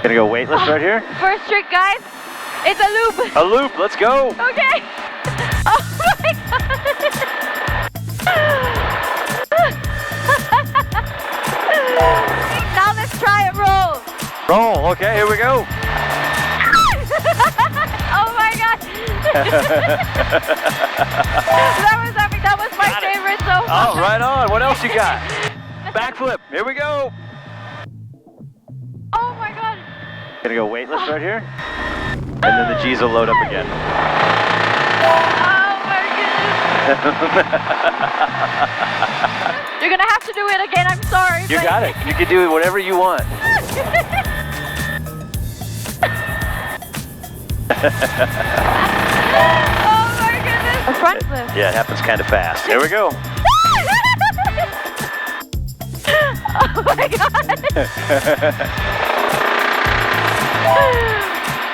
Gonna go weightless right here? First trick, guys. It's a loop. A loop, let's go. Okay. Oh my god. Now let's try it roll. Roll, okay, here we go. Oh my god. That was epic. That was my favorite so far. Oh, right on. What else you got? Backflip. Here we go. Oh my god. Gonna go weightless right here. And then the G's will load up again. Oh my goodness. You're gonna have to do it again. I'm sorry. You got it. You can do whatever you want. Oh my goodness. A front flip. Yeah, it happens kind of fast. Here we go. Oh my god.